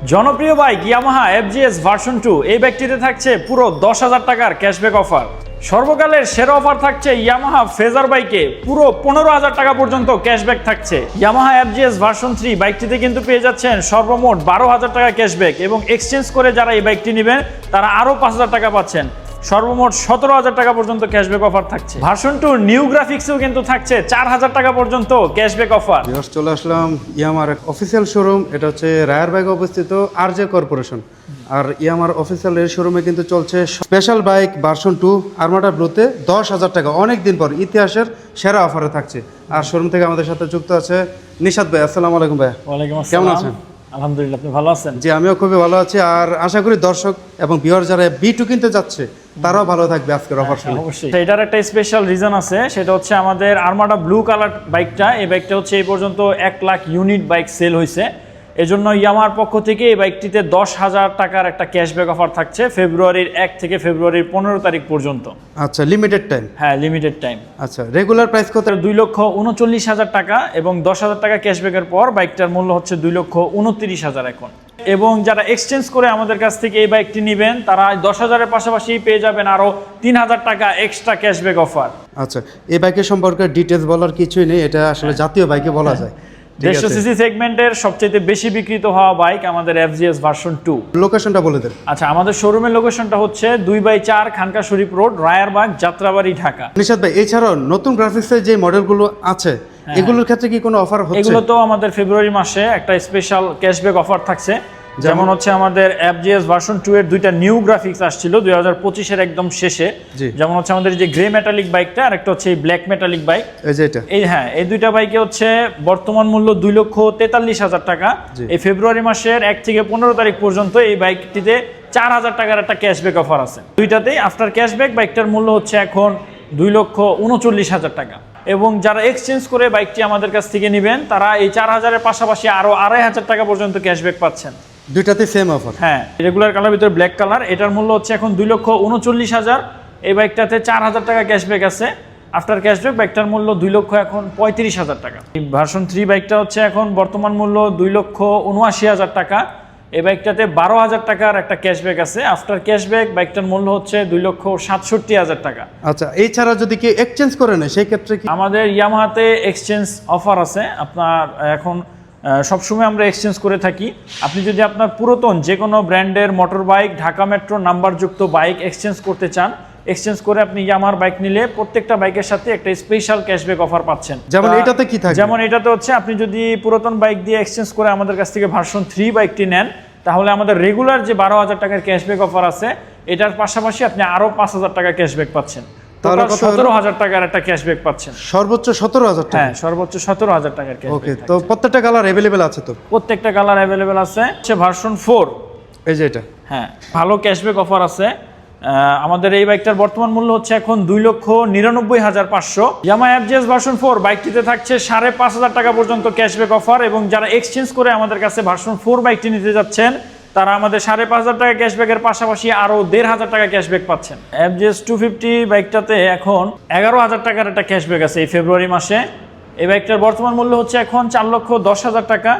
জনপ্রিয় bike Yamaha FGS version 2 এই বাইকটিতে থাকছে পুরো 10,000 টাকার ক্যাশব্যাক অফার। সর্বকালের সেরা অফার থাকছে ইয়ামাহা ফেজার বাইকে পুরো 15,000 টাকা পর্যন্ত ক্যাশব্যাক থাকছে। ইয়ামাহা FGS ভার্সন 3 বাইকটিতে কিন্তু পেয়ে যাচ্ছেন সর্বমোট 12,000 টাকা ক্যাশব্যাক এবং এক্সচেঞ্জ করে যারা এই বাইকটি নেবেন তারা আরও 5,000 টাকা পাচ্ছেন। সর্বমোট 17,000 টাকা পর্যন্ত ক্যাশব্যাক অফার থাকছে। ভার্সন 2 নিউ গ্রাফিক্সেও কিন্তু থাকছে 4,000 টাকা পর্যন্ত ক্যাশব্যাক অফার। চলে আসলাম ইয়ামার অফিসিয়াল শোরুম, এটা হচ্ছে রায়ারবাগে অবস্থিত RJ কর্পোরেশন। আর ইয়ামার অফিসিয়াল এই শোরুমে কিন্তু চলছে স্পেশাল বাইক ভার্সন 2 আরমাডা ব্লুতে 10,000 টাকা, অনেক দিন পর ইতিহাসের সেরা অফারে থাকছে। আর শোরুম থেকে আমাদের সাথে যুক্ত আছে নিশাদ ভাই। আসসালামু আলাইকুম ভাই। ওয়ালাইকুম আসসালাম। কেমন আছেন? আলহামদুলিল্লাহ, আপনি ভালো আছেন? জি, আমিও খুবই ভালো আছি। আর আশা করি দর্শক এবং ভিউয়ার যারা B2 কিনতে যাচ্ছে তারাও ভালো থাকবে আজকের অফার শুনে। অবশ্যই এটার একটা স্পেশাল রিজন আছে, সেটা হচ্ছে আমাদের আরমাডা ব্লু কালার বাইকটা। এই বাইকটা হচ্ছে এই পর্যন্ত 1 লাখ ইউনিট বাইক সেল হয়েছে। এজন্য ইয়ামার পক্ষ থেকে এই বাইকটিতে 10,000 টাকার একটা ক্যাশব্যাক অফার থাকছে ফেব্রুয়ারির 1 থেকে ফেব্রুয়ারির 15 তারিখ পর্যন্ত। আচ্ছা, লিমিটেড টাইম? হ্যাঁ, লিমিটেড টাইম। আচ্ছা, রেগুলার প্রাইস কত? 2,39,000 টাকা এবং 10,000 টাকা ক্যাশব্যাকের পর বাইকটার মূল্য হচ্ছে 2,29,000 এখন। এবং যারা এক্সচেঞ্জ করে আমাদের কাছ থেকে এই বাইকটি নেবেন তারা 10,000-এর পাশাপাশি পেয়ে যাবেন আরও 3,000 টাকা এক্সট্রা ক্যাশব্যাক অফার। আচ্ছা, এই বাইকের সম্পর্কে ডিটেলস বলার কিছুই নেই, এটা আসলে জাতীয় বাইকে বলা যায়। 150 সিসি সেগমেন্টের সবচেয়ে বেশি বিক্রিত হওয়া বাইক আমাদের FGS ভার্সন 2। লোকেশনটা বলে দেন। আচ্ছা, আমাদের শোরুমের লোকেশনটা হচ্ছে 2/4 খানকা শরীফ রোড, রায়ারবাগ, যাত্রাবাড়ি, ঢাকা। নিশাদ ভাই, এছাড়াও নতুন গ্রাফিক্সের যে মডেলগুলো আছে এগুলোর ক্ষেত্রে কি কোনো অফার হচ্ছে? এগুলো তো আমাদের ফেব্রুয়ারি মাসে একটা স্পেশাল ক্যাশব্যাক অফার থাকছে। যেমন হচ্ছে আমাদের FGS ভার্সন 2 এর দুইটা নিউ গ্রাফিক্স আসছিল 2025-এর একদম শেষে। যেমন হচ্ছে আমাদের যে গ্রে মেটালিক বাইকটা আর একটা হচ্ছে এই ব্ল্যাক মেটালিক বাইক। এই যে এটা, এই দুইটা বাইকে হচ্ছে বর্তমান মূল্য 2,43,000 টাকা। এই ফেব্রুয়ারি মাসের 1 থেকে 15 তারিখ পর্যন্ত এই বাইকটিতে 4,000 টাকার একটা ক্যাশব্যাক অফার আছে। দুইটাতেই আফটার ক্যাশব্যাক বাইকটার মূল্য হচ্ছে এখন 2,39,000 টাকা। এবং যারা এক্সচেঞ্জ করে বাইকটি আমাদের কাছ থেকে নেবেন তারা এই 4,000-এর পাশাপাশি আরও 2,500 টাকা পর্যন্ত ক্যাশব্যাক পাচ্ছেন। দুইটাতে সেম অফার? হ্যাঁ, রেগুলার কালার ভিতরে ব্ল্যাক কালার, এটার মূল্য হচ্ছে এখন 2,39,000। এই বাইকটাতে 4,000 টাকা ক্যাশব্যাক আছে। আফটার ক্যাশব্যাক বাইকটার মূল্য 2,35,000 টাকা। ভার্সন 3 বাইকটা হচ্ছে এখন বর্তমান মূল্য 2,79,000 টাকা। এই বাইকটাতে 12,000 টাকার একটা ক্যাশব্যাক আছে। আফটার ক্যাশব্যাক বাইকটার মূল্য হচ্ছে 2,67,000 টাকা। আচ্ছা, এই ছাড়া যদি কেউ এক্সচেঞ্জ করে নেয় সেই ক্ষেত্রে কি? আমাদের ইয়ামাহাতে এক্সচেঞ্জ অফার আছে। আপনার এখন সবসময় আমরা এক্সচেঞ্জ করে থাকি। আপনি যদি আপনার পুরাতন যে কোনো ব্র্যান্ডের মোটর বাইক, ঢাকা মেট্রো নাম্বারযুক্ত বাইক এক্সচেঞ্জ করতে চান, এক্সচেঞ্জ করে আপনি ইয়ামার বাইক নিলে প্রত্যেকটা বাইকের সাথে একটা স্পেশাল ক্যাশব্যাক অফার পাচ্ছেন। যেমন এটাতে কি থাকে? যেমন এটাতে হচ্ছে আপনি যদি পুরাতন বাইক দিয়ে এক্সচেঞ্জ করে আমাদের কাছ থেকে ভার্সন 3 বাইকটি নেন তাহলে আমাদের রেগুলার যে 12,000 টাকার ক্যাশব্যাক অফার আছে এটার পাশাপাশি আপনি আরও 5,000 টাকা ক্যাশব্যাক পাচ্ছেন। তাহলে 17,000 টাকার একটা ক্যাশব্যাক পাচ্ছেন। সর্বোচ্চ 17,000 টাকা? হ্যাঁ, সর্বোচ্চ 17,000 টাকার ক্যাশব্যাক। ওকে, তো প্রত্যেকটা কালার अवेलेबल আছে তো? প্রত্যেকটা কালার अवेलेबल আছে। ভার্সন 4, এই যে এটা, হ্যাঁ, ভালো ক্যাশব্যাক অফার আছে। আমাদের এই বাইকটার বর্তমান মূল্য হচ্ছে এখন 2,99,500। ইয়ামাহা FGS ভার্সন 4 বাইকটিতে থাকছে 5,500 টাকা পর্যন্ত ক্যাশব্যাক অফার। এবং যারা এক্সচেঞ্জ করে আমাদের কাছে ভার্সন 4 বাইকটি নিতে যাচ্ছেন তারা আমাদের 5,500 টাকা ক্যাশব্যাকের পাশাপাশি আরও 1,500 টাকা ক্যাশব্যাক পাচ্ছেন। FGS 250 বাইকটাতে এখন 11,000 টাকার একটা ক্যাশব্যাক আছে এই ফেব্রুয়ারি মাসে। এই বাইকটার বর্তমান মূল্য হচ্ছে এখন 4,10,000 টাকা।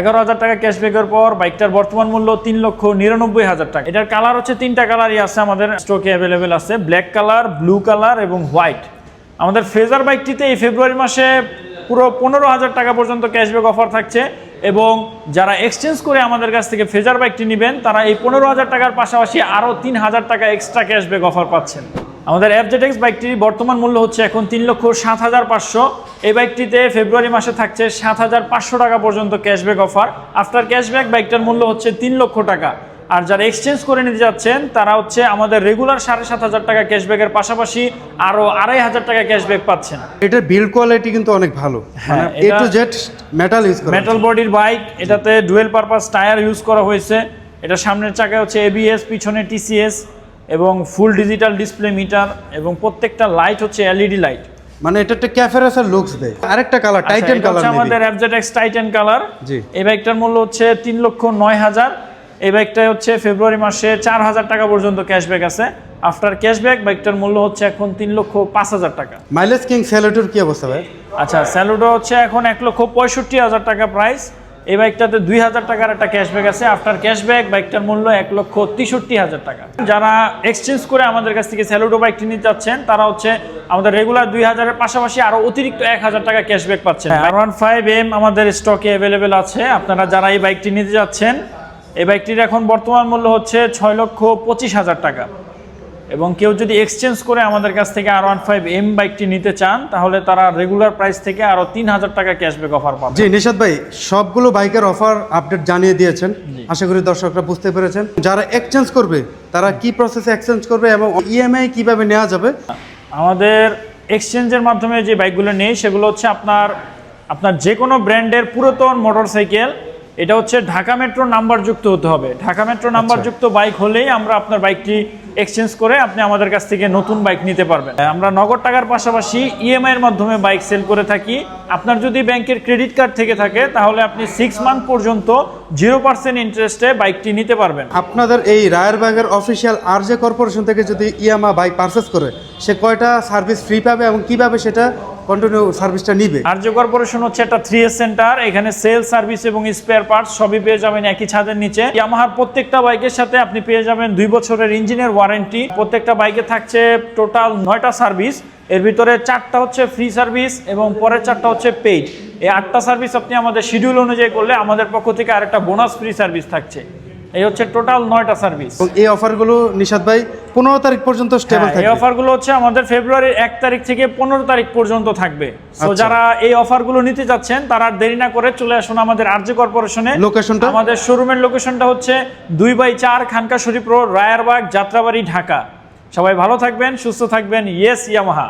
11,000 টাকা ক্যাশব্যাকের পর বাইকটার বর্তমান মূল্য 3,99,000 টাকা। এটার কালার হচ্ছে 3টা কালারই আছে আমাদের স্টকে অ্যাভেলেবেল আছে, ব্ল্যাক কালার, ব্লু কালার এবং হোয়াইট। আমাদের ফেজার বাইকটিতে এই ফেব্রুয়ারি মাসে পুরো 15,000 টাকা পর্যন্ত ক্যাশব্যাক অফার থাকছে। এবং যারা এক্সচেঞ্জ করে আমাদের কাছ থেকে ফেজার বাইকটি নেবেন তারা এই 15,000 টাকার পাশাপাশি আরও 3,000 টাকা এক্সট্রা ক্যাশব্যাক অফার পাচ্ছেন। আমাদের FZX বাইকটির বর্তমান মূল্য হচ্ছে এখন 3,07,500। এই বাইকটিতে ফেব্রুয়ারি মাসে থাকছে 7,500 টাকা পর্যন্ত ক্যাশব্যাক অফার। আফটার ক্যাশব্যাক বাইকটার মূল্য হচ্ছে 3 লক্ষ টাকা। আর যারা এক্সচেঞ্জ করে নিতে যাচ্ছেন তারা হচ্ছে আমাদের রেগুলার 7,500 টাকা ক্যাশব্যাকের পাশাপাশি আরও 2,500 টাকা ক্যাশব্যাক পাচ্ছেন। এটার বিল্ড কোয়ালিটি কিন্তু অনেক ভালো, হ্যাঁ, A to Z metal use করা, মেটাল বডির বাইক। এটাতে ডুয়েল পারপাস টায়ার ইউজ করা হয়েছে। এটা সামনের চাকায় হচ্ছে ABS, পিছনে TCS এবং ফুল ডিজিটাল ডিসপ্লে মিটার এবং প্রত্যেকটা লাইট হচ্ছে LED লাইট। মানে এটা একটা ক্যাফেরাসার লুকস দেয়। আরেকটা কালার টাইটান কালার, আমাদের FZX টাইটান কালার। জি, এই বাইকটার মূল্য হচ্ছে 3,09,000। এই বাইকটা হচ্ছে ফেব্রুয়ারি মাসে 4,000 টাকা পর্যন্ত ক্যাশব্যাক আছে। আফটার ক্যাশব্যাক বাইকটার মূল্য হচ্ছে এখন 3,05,000 টাকা। মাইলেজ কিং স্যালুটোর কি অবস্থা ভাই? আচ্ছা, স্যালুটো হচ্ছে এখন 1,65,000 টাকা প্রাইস। এই বাইকটাতে 2000 টাকার একটা ক্যাশব্যাক আছে। আফটার ক্যাশব্যাক বাইকটার মূল্য 1,63,000 টাকা। যারা এক্সচেঞ্জ করে আমাদের কাছ থেকে স্যালুটো বাইকটি নিতে যাচ্ছেন তারা হচ্ছে আমাদের রেগুলার 2000-এর পাশাপাশি আরো অতিরিক্ত 1000 টাকা ক্যাশব্যাক পাচ্ছেন। R15M আমাদের স্টকে অ্যাভেলেবেল আছে। আপনারা যারা এই বাইকটি নিতে যাচ্ছেন, এই বাইকটির এখন বর্তমান মূল্য হচ্ছে 6,25,000 টাকা। এবং কেউ যদি এক্সচেঞ্জ করে আমাদের কাছ থেকে R15M বাইকটি নিতে চান তাহলে তারা রেগুলার প্রাইস থেকে আরো 3000 টাকা ক্যাশব্যাক অফার পাবে। জি নিশাদ ভাই, সবগুলো বাইকের অফার আপডেট জানিয়ে দিয়েছেন, আশা করি দর্শকরা বুঝতে পেরেছেন। যারা এক্সচেঞ্জ করবে তারা কি প্রসেসে এক্সচেঞ্জ করবে এবং ইএমআই কিভাবে নেওয়া যাবে? আমাদের এক্সচেঞ্জের মাধ্যমে যে বাইকগুলো নেই সেগুলো হচ্ছে আপনার যে কোনো ব্র্যান্ডের পুরাতন মোটরসাইকেল, এটা হচ্ছে ঢাকা মেট্রো নাম্বার যুক্ত হতে হবে। ঢাকা মেট্রো নাম্বার যুক্ত বাইক হলেই আমরা আপনার বাইকটি এক্সচেঞ্জ করে আপনি আমাদের কাছ থেকে নতুন বাইক নিতে পারবেন। আমরা নগদ টাকার পাশাপাশি ইএমআই এর মাধ্যমে বাইক সেল করে থাকি। আপনার যদি ব্যাংকের ক্রেডিট কার্ড থেকে থাকে তাহলে আপনি 6 মান্থ পর্যন্ত 0% ইন্টারেস্টে বাইকটি নিতে পারবেন। আপনাদের এই রায়ারবাগের অফিসিয়াল আরজে কর্পোরেশন থেকে যদি ইয়ামা বাইক পারচেস করে সে কয়টা সার্ভিস ফ্রি পাবে এবং কিভাবে সেটা কন্টিনিউ সার্ভিসটা নিবে? আরজে কর্পোরেশন হচ্ছে একটা 3S সেন্টার। এখানে সেল সার্ভিস এবং স্পেয়ার পার্টস সবই পেয়ে যাবেন একই ছাদের নিচে। ইয়ামাহার প্রত্যেকটা বাইকের সাথে আপনি পেয়ে যাবেন 2 বছরের ইঞ্জিনের ওয়ারেন্টি। প্রত্যেকটা বাইকে থাকছে টোটাল 9টা সার্ভিস, এর ভিতরে 4টা হচ্ছে ফ্রি সার্ভিস এবং পরের 4টা হচ্ছে পেইড। এই 8টা সার্ভিস আপনি আমাদের শিডিউল অনুযায়ী করলে আমাদের পক্ষ থেকে আরেকটা বোনাস ফ্রি সার্ভিস থাকছে। এই হচ্ছে টোটাল 9টা সার্ভিস। এবং এই অফারগুলো নিশাদ ভাই 15 তারিখ পর্যন্ত স্টেবল এই থাকবে। অফারগুলো হচ্ছে আমাদের ফেব্রুয়ারির 1 তারিখ থেকে 15 তারিখ পর্যন্ত থাকবে। তো আচ্ছা। যারা এই অফারগুলো নিতে যাচ্ছেন তারা আর দেরি না করে চলে আসুন আমাদের আরজে কর্পোরেশনে। লোকেশনটা? আমাদের শোরুমের লোকেশনটা হচ্ছে 2/4 খানকা শরীফ রোড, রায়ারবাগ, যাত্রাবাড়ি, ঢাকা। সবাই ভালো থাকবেন, সুস্থ থাকবেন। Yes Yamaha.